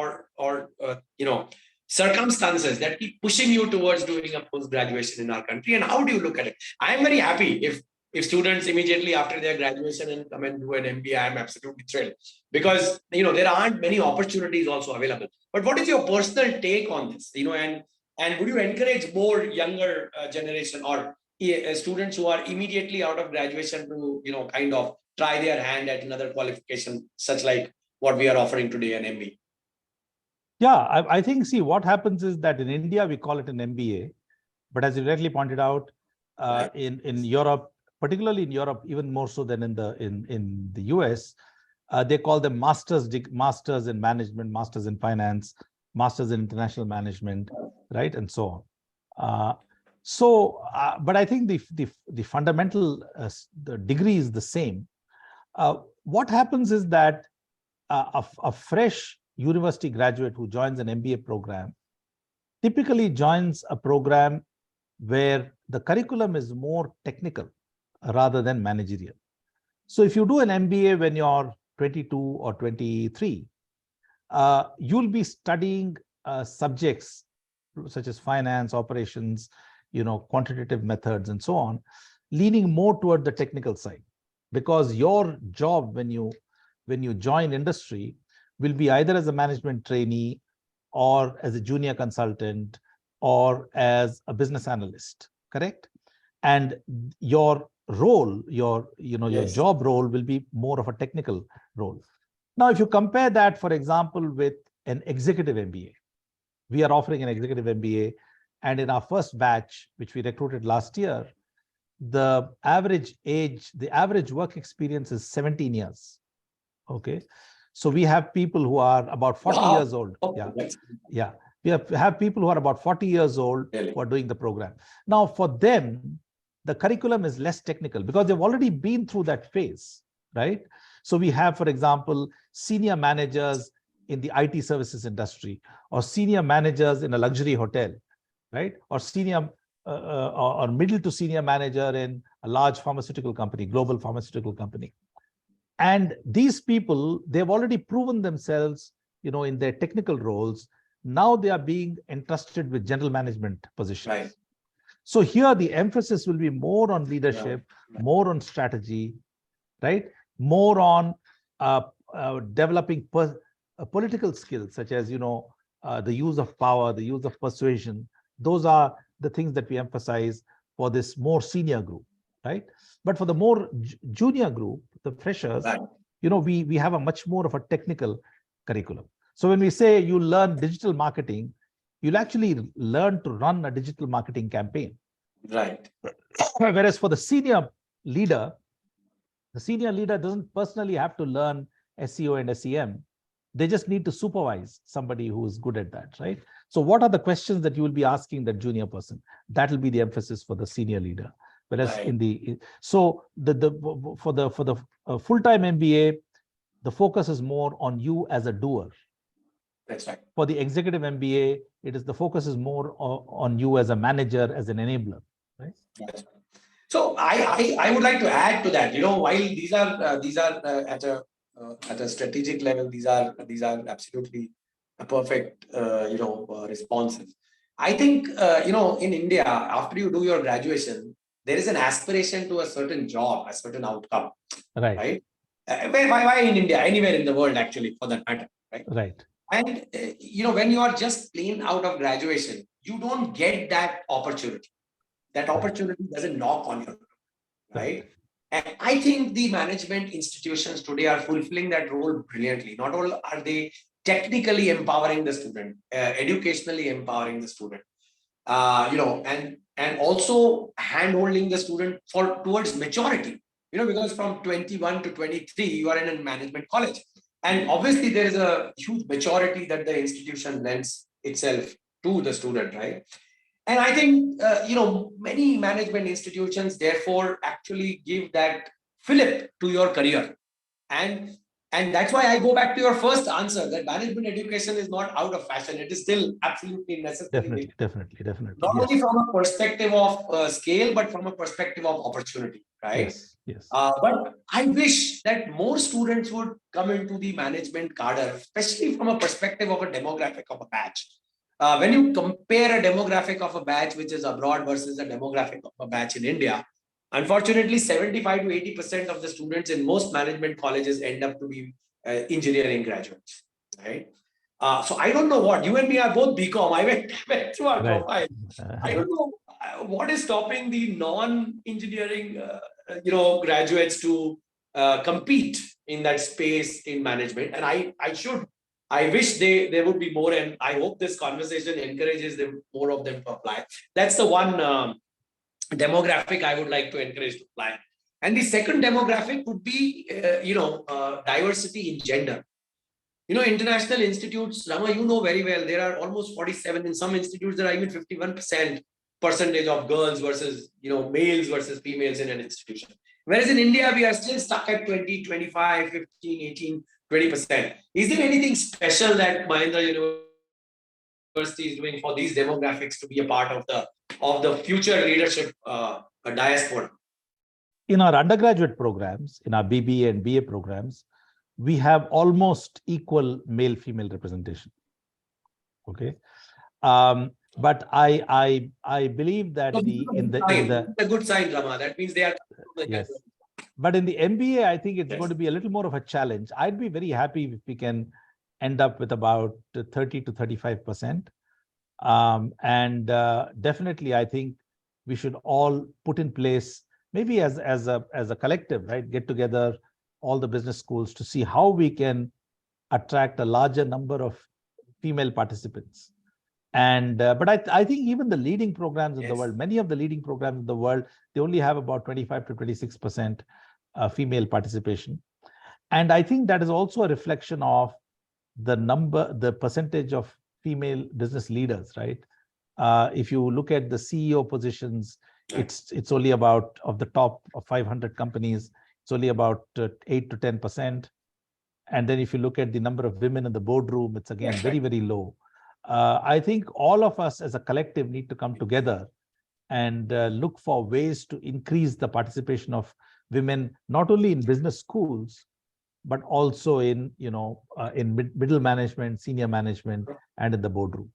circumstances that keep pushing you towards doing a post graduation in our country? And how do you look at it? I am very happy if if students immediately after their graduation and come and do an MBA, I'm absolutely thrilled because there aren't many opportunities also available. But what is your personal take on this? And would you encourage more younger generation or students who are immediately out of graduation to kind of try their hand at another qualification, such like what we are offering today, an MBA? Yeah, I think, see, what happens is that in India, we call it an MBA. But as you rightly pointed out, in Europe, particularly in Europe, even more so than in the US, they call them masters in management, masters in finance, masters in international management, right, and so on. But I think the fundamental the degree is the same. What happens is that a fresh university graduate who joins an MBA program typically joins a program where the curriculum is more technical rather than managerial. So if you do an MBA when you're 22 or 23, you'll be studying subjects such as finance, operations, quantitative methods, and so on, leaning more toward the technical side, because your job when you join industry will be either as a management trainee or as a junior consultant or as a business analyst, correct? And your role, your job role will be more of a technical role. Now, if you compare that, for example, with an executive MBA, we are offering an executive MBA, and in our first batch, which we recruited last year, the average work experience is 17 years. Okay. So we have people who are about 40 years old. Yeah. We have people who are about 40 years old who are doing the program. Now, for them, the curriculum is less technical because they've already been through that phase, right? So we have, for example, senior managers in the IT services industry, or senior managers in a luxury hotel, right? Or senior or middle to senior manager in a large pharmaceutical company, global pharmaceutical company. And these people, they've already proven themselves, in their technical roles. Now they are being entrusted with general management positions. Right. So here the emphasis will be more on leadership, more on strategy, right? More on developing political skills, such as, the use of power, the use of persuasion. Those are the things that we emphasize for this more senior group, right? But for the more junior group, the freshers, we have a much more of a technical curriculum. So when we say you learn digital marketing, you'll actually learn to run a digital marketing campaign. Right. Whereas for the senior leader doesn't personally have to learn SEO and SEM. They just need to supervise somebody who is good at that, right? So what are the questions that you will be asking that junior person? That will be the emphasis for the senior leader. Whereas for the full-time MBA, the focus is more on you as a doer. That's right. For the executive MBA, the focus is more on you as a manager, as an enabler, right? That's right. So I would like to add to that. While these are at a strategic level, these are absolutely a perfect responses. I think in India, after you do your graduation, there is an aspiration to a certain job, a certain outcome. Right. Why in India? Anywhere in the world, actually, for that matter. Right. Right. And when you are just plain out of graduation, you don't get that opportunity. That opportunity doesn't knock on your door, right? And I think the management institutions today are fulfilling that role brilliantly. Not only are they technically empowering the student, educationally empowering the student, and also hand-holding the student towards maturity. Because from 21 to 23, you are in a management college. And obviously, there is a huge maturity that the institution lends itself to the student, right? And I think, many management institutions, therefore, actually give that fillip to your career. And that's why I go back to your first answer, that management education is not out of fashion. It is still absolutely necessary. Definitely. Not only from a perspective of scale, but from a perspective of opportunity, right? Yes. But I wish that more students would come into the management cadre, especially from a perspective of a demographic of a batch. When you compare a demographic of a batch which is abroad versus a demographic of a batch in India, Unfortunately, 75 to 80% of the students in most management colleges end up to be engineering graduates, right? So I don't know what, you and me are both BCom. I went through our profile. I don't know what is stopping the non-engineering, graduates to compete in that space in management. And I wish there would be more, and I hope this conversation encourages more of them to apply. That's the one demographic I would like to encourage to apply. And the second demographic would be, diversity in gender. International institutes, Rama, you know very well, there are almost 47. In some institutes, there are even 51% percentage of girls versus, males versus females in an institution. Whereas in India, we are still stuck at 20, 25, 15, 18, 20%. Is there anything special that Mahindra University is doing for these demographics to be a part of the future leadership diaspora? In our undergraduate programs, in our BBA and BA programs, we have almost equal male-female representation. Okay, but I believe that it's a good sign, Rama. That means they are. Yes, but in the MBA, I think it's going to be a little more of a challenge. I'd be very happy if we can end up with about 30 to 35%, and definitely, I think we should all put in place, maybe as a collective, right? Get together all the business schools to see how we can attract a larger number of female participants. And but I think even the leading programs in the world, many of the leading programs in the world, they only have about 25 to 26% female participation. And I think that is also a reflection of the percentage of female business leaders, right? If you look at the CEO positions, it's only about, of the top of 500 companies, it's only about 8 to 10%. And then if you look at the number of women in the boardroom, it's again very, very low. I think all of us as a collective need to come together and look for ways to increase the participation of women, not only in business schools, but also in middle management, senior management, and in the boardroom.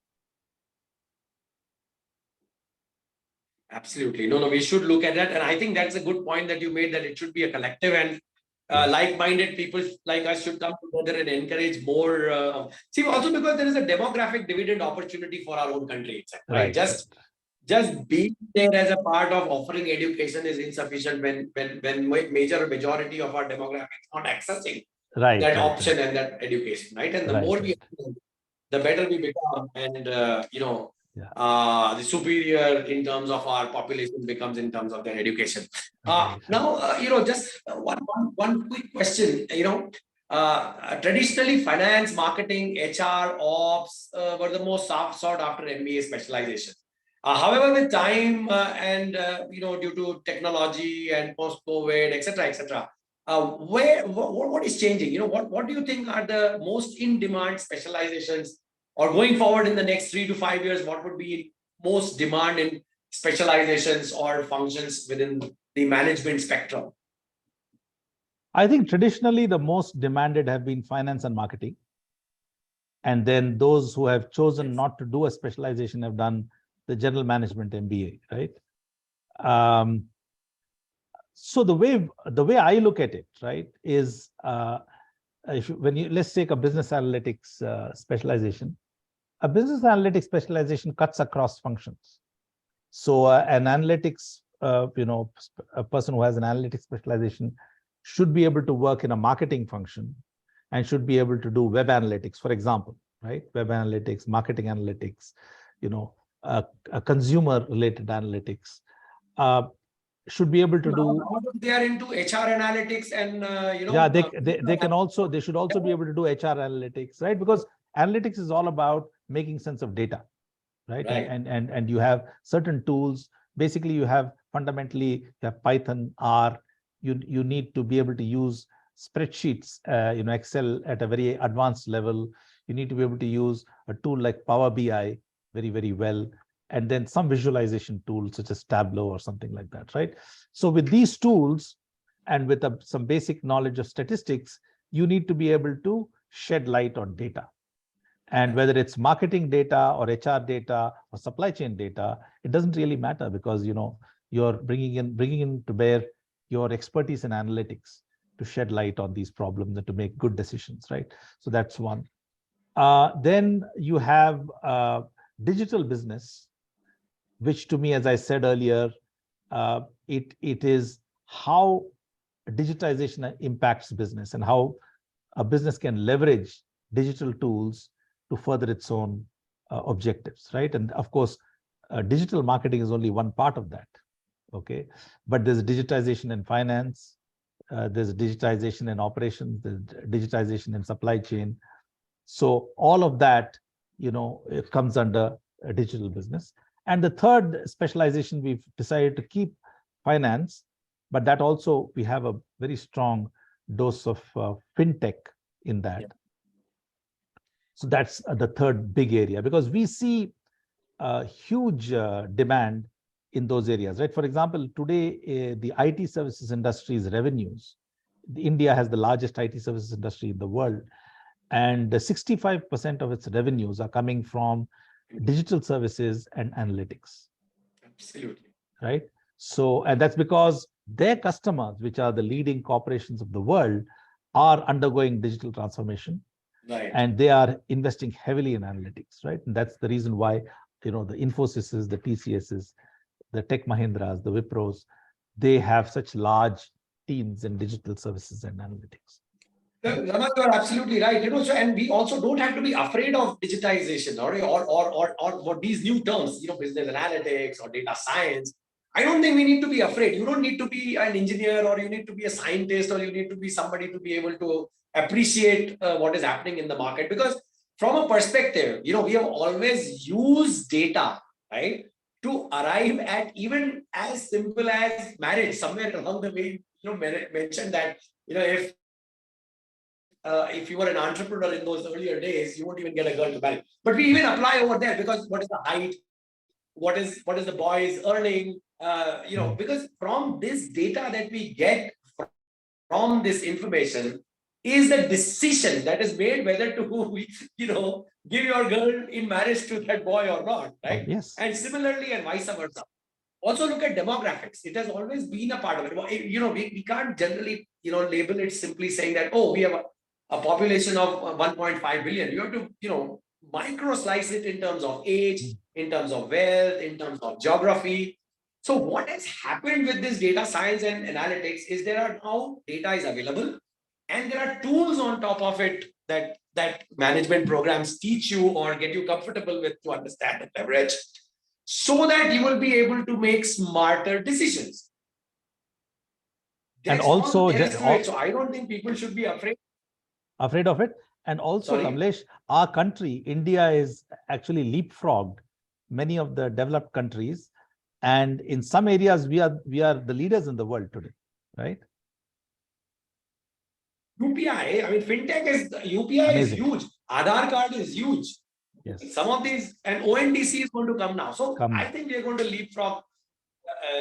Absolutely. No, we should look at that. And I think that's a good point that you made, that it should be a collective, and like-minded people like us should come together and encourage more. See, also because there is a demographic dividend opportunity for our own country, right? Just being there as a part of offering education is insufficient when majority of our demographic is not accessing that option and that education, right? And the more we, the better we become, and the superior in terms of our population becomes in terms of their education. Now, just one quick question. Traditionally, finance, marketing, HR, ops were the most sought after MBA specializations. However, with time and due to technology and post-COVID, etc., what is changing? What do you think are the most in-demand specializations? Or going forward in the next 3 to 5 years, what would be most demand in specializations or functions within the management spectrum? I think traditionally the most demanded have been finance and marketing. And then those who have chosen not to do a specialization have done the general management MBA, right? So the way I look at it, right, is let's take a business analytics specialization. A business analytics specialization cuts across functions. So an analytics, a person who has an analytics specialization should be able to work in a marketing function and should be able to do web analytics, for example, right? Web analytics, marketing analytics, consumer related analytics. Should be able to do. They are into HR analytics and they should also be able to do HR analytics, right? Because analytics is all about making sense of data, right? And you have certain tools. Basically, you have Python, R. You need to be able to use spreadsheets, Excel at a very advanced level. You need to be able to use a tool like Power BI very, very well. And then some visualization tools such as Tableau or something like that, right? So with these tools and with some basic knowledge of statistics, you need to be able to shed light on data. And whether it's marketing data or HR data or supply chain data, it doesn't really matter, because you're bringing in to bear your expertise in analytics to shed light on these problems and to make good decisions, right? So that's one. Then you have digital business, which to me, as I said earlier, it is how digitization impacts business and how a business can leverage digital tools to further its own objectives, right? And of course, digital marketing is only one part of that, okay? But there's digitization in finance, there's digitization in operations, there's digitization in supply chain. So all of that, it comes under a digital business. And the third specialization, we've decided to keep finance, but that also we have a very strong dose of fintech in that. Yeah. So that's the third big area, because we see a huge demand in those areas, right? For example, today, the IT services industry's revenues, India has the largest IT services industry in the world, and 65% of its revenues are coming from digital services and analytics. Absolutely. Right? So, and that's because their customers, which are the leading corporations of the world, are undergoing digital transformation. Right. And they are investing heavily in analytics, right? And that's the reason why, the Infosys, the TCSs, the Tech Mahindras, the Wipros, they have such large teams in digital services and analytics. Rama, you are absolutely right. So, and we also don't have to be afraid of digitization or what these new terms, business analytics or data science. I don't think we need to be afraid. You don't need to be an engineer, or you need to be a scientist, or you need to be somebody to be able to appreciate what is happening in the market. Because from a perspective, we have always used data, right, to arrive at even as simple as marriage. Somewhere along the way, mentioned that, if you were an entrepreneur in those earlier days, you won't even get a girl to marry. But we even apply over there, because what is the height? What is the boy's earning? Because from this data that we get from this information is the decision that is made whether to, give your girl in marriage to that boy or not, right? Yes. And similarly, and vice versa. Also look at demographics. It has always been a part of it. We can't generally, label it simply saying that, oh, we have a population of 1.5 billion. You have to, micro slice it in terms of age, in terms of wealth, in terms of geography. So what has happened with this data science and analytics is there are now data is available, and there are tools on top of it that management programs teach you or get you comfortable with to understand and leverage, so that you will be able to make smarter decisions. And also, so I don't think people should be afraid of it. And also, Kamlesh, our country, India, is actually leapfrogged many of the developed countries. And in some areas, we are the leaders in the world today, right? UPI, fintech UPI Amazing. Is huge. Aadhaar card is huge. Yes. Some of these, and ONDC is going to come now. So I think we are going to leapfrog.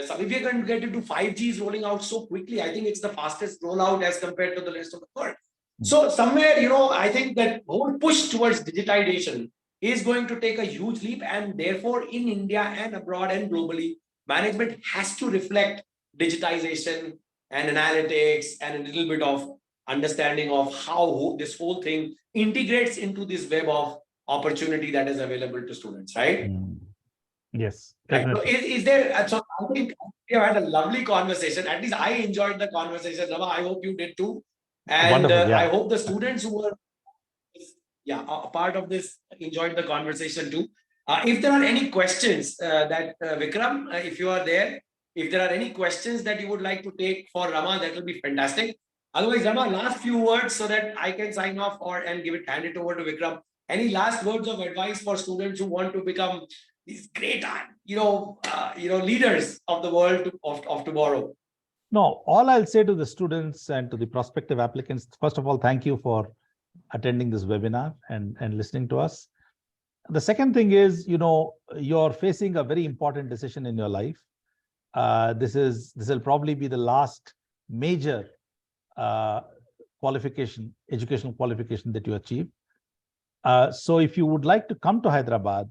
So if we are going to get into 5G is rolling out so quickly, I think it's the fastest rollout as compared to the rest of the world. So somewhere, I think that whole push towards digitization is going to take a huge leap, and therefore in India and abroad and globally, management has to reflect digitization and analytics and a little bit of understanding of how this whole thing integrates into this web of opportunity that is available to students, right? Yes. Right. So is there, so I think we have had a lovely conversation. At least I enjoyed the conversation. Rama, I hope you did too. And I hope the students who were a part of this enjoyed the conversation too. If there are any questions that Vikram, if you are there, if there are any questions that you would like to take for Rama, that will be fantastic. Otherwise, Rama, last few words so that I can sign off and hand it over to Vikram. Any last words of advice for students who want to become these great, leaders of the world of tomorrow? No, all I'll say to the students and to the prospective applicants, first of all, thank you for attending this webinar and listening to us. The second thing is, you're facing a very important decision in your life. This will probably be the last major educational qualification that you achieve. So if you would like to come to Hyderabad,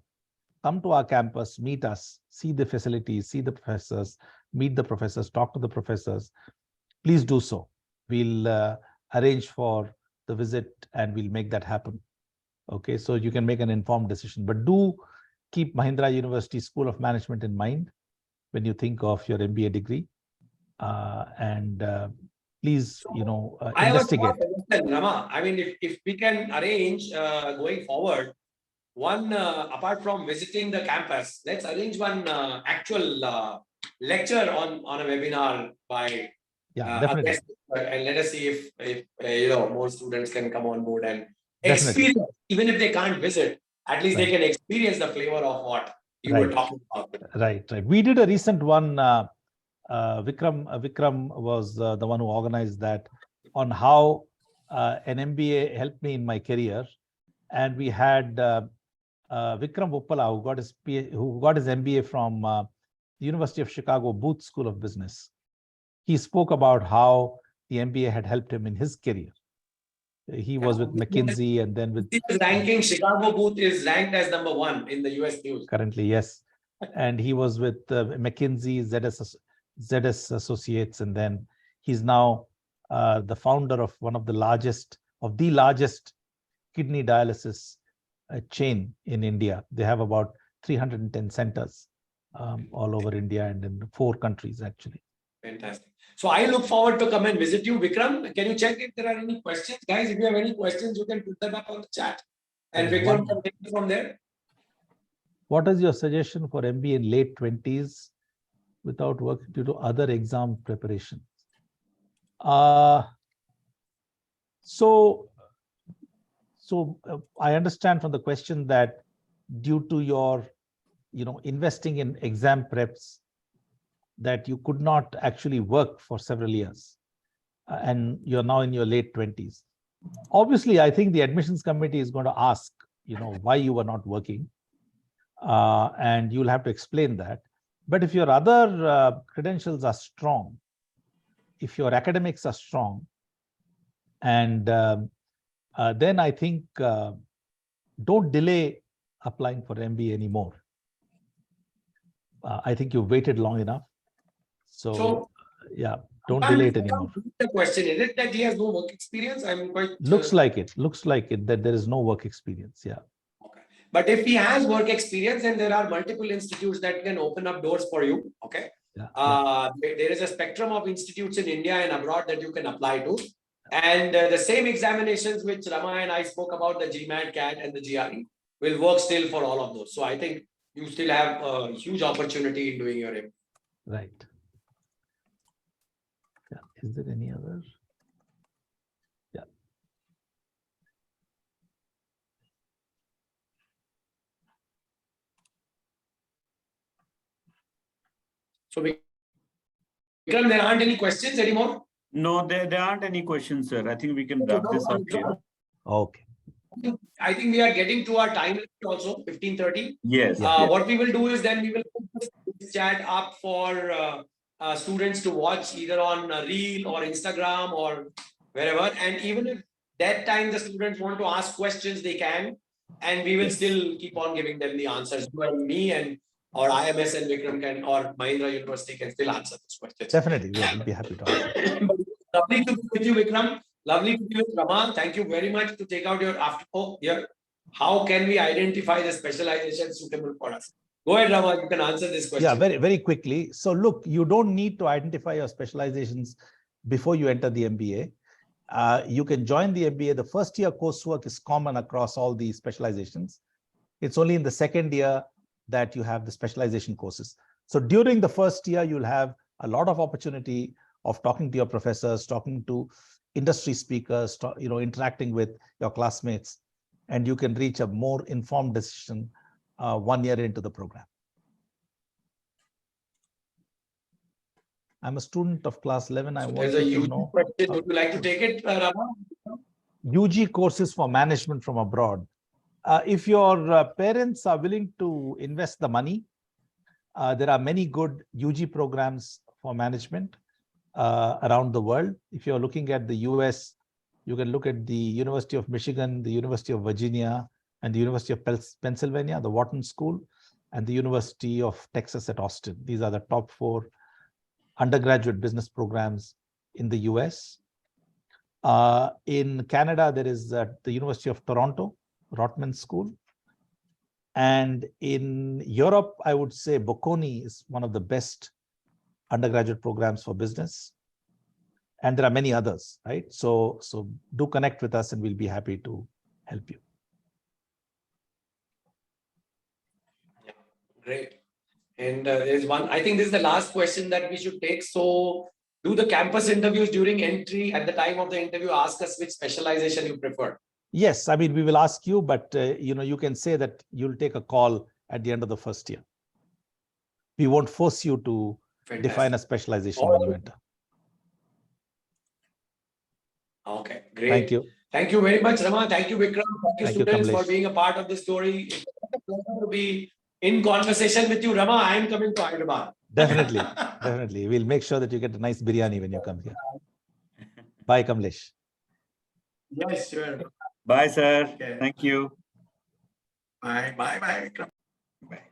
come to our campus, meet us, see the facilities, see the professors, meet the professors, talk to the professors, please do so. We'll arrange for the visit and we'll make that happen. Okay, so you can make an informed decision. But do keep Mahindra University School of Management in mind when you think of your MBA degree. Please, I was investigate. Rama, I mean, if we can arrange going forward, one apart from visiting the campus, let's arrange one actual lecture on a webinar by definitely. a guest, and let us see if more students can come on board and Definitely. experience, even if they can't visit, at least they can experience the flavor of what you were talking about. Right. We did a recent one. Vikram was the one who organized that, on how an MBA helped me in my career. And we had Vikram Uppala, who got his MBA from the University of Chicago Booth School of Business. He spoke about how the MBA had helped him in his career. He was with McKinsey and then with ranking. Chicago Booth is ranked as #1 in the US News currently. Yes, and he was with McKinsey, ZS Associates, and then he's now the founder of one of the largest kidney dialysis chain in India. They have about 310 centers all over India and in 4 countries actually. Fantastic. So I look forward to come and visit you. Vikram, can you check if there are any questions? Guys, if you have any questions, you can put them up on the chat. And Vikram can take it from there. What is your suggestion for MBA in late 20s without work due to other exam preparation? So I understand from the question that due to your, investing in exam preps, that you could not actually work for several years, and you're now in your late 20s. Obviously, I think the admissions committee is going to ask, why you were not working, and you'll have to explain that. But if your other credentials are strong, if your academics are strong, and then I think don't delay applying for MBA anymore. I think you've waited long enough. So don't delay it anymore. The question is it that he has no work experience? I'm quite looks like it that there is no work experience. Yeah. Okay. But if he has work experience, then there are multiple institutes that can open up doors for you. Okay. There is a spectrum of institutes in India and abroad that you can apply to. And the same examinations which Rama and I spoke about, the GMAT, CAT, and the GRE, will work still for all of those. So I think you still have a huge opportunity in doing your MBA. Right. Yeah. Is there any other? Yeah. So Vikram, there aren't any questions anymore? No, there aren't any questions, sir. I think we can wrap this up here. Okay. I think we are getting to our time limit also, 15:30. Yes. What we will do is then we will put this chat up for students to watch either on Reel or Instagram or wherever. And even if that time the students want to ask questions, they can. And we will still keep on giving them the answers. You and me and or IMS and Vikram can, or Mahindra University can still answer those questions. Definitely, we'll be happy to answer. Lovely to be with you, Vikram. Lovely to be with Rama. Thank you very much to take out your here. How can we identify the specialization suitable for us? Go ahead, Rama. You can answer this question. Yeah, very, very quickly. So look, you don't need to identify your specializations before you enter the MBA. You can join the MBA. The first year coursework is common across all the specializations. It's only in the second year that you have the specialization courses. So during the first year, you'll have a lot of opportunity of talking to your professors, talking to industry speakers, interacting with your classmates, and you can reach a more informed decision 1 year into the program. I'm a student of class 11. I want to know. Question. Would you like to take it, Rama? UG courses for management from abroad. If your parents are willing to invest the money, there are many good UG programs for management around the world. If you're looking at the US, you can look at the University of Michigan, the University of Virginia, and the University of Pennsylvania, the Wharton School, and the University of Texas at Austin. These are the top 4 undergraduate business programs in the US. In Canada, there is the University of Toronto, Rotman School. And in Europe, I would say Bocconi is one of the best undergraduate programs for business. And there are many others, right? So do connect with us and we'll be happy to help you. Yeah, great. And there's one, I think this is the last question that we should take. So do the campus interviews during entry, at the time of the interview, ask us which specialization you prefer. Yes, I mean, we will ask you, but you can say that you'll take a call at the end of the first year. We won't force you to define a specialization when you enter. Okay, great. Thank you. Thank you very much, Rama. Thank you, Vikram. Thank you, students, for Kamlesh. being a part of the story. It's a pleasure to be in conversation with you, Rama. I am coming to Hyderabad. Definitely, definitely. We'll make sure that you get a nice biryani when you come here. Bye, Kamlesh. Yes, sure. Bye, sir. Okay. Thank you. Bye, bye, bye, Vikram. Bye.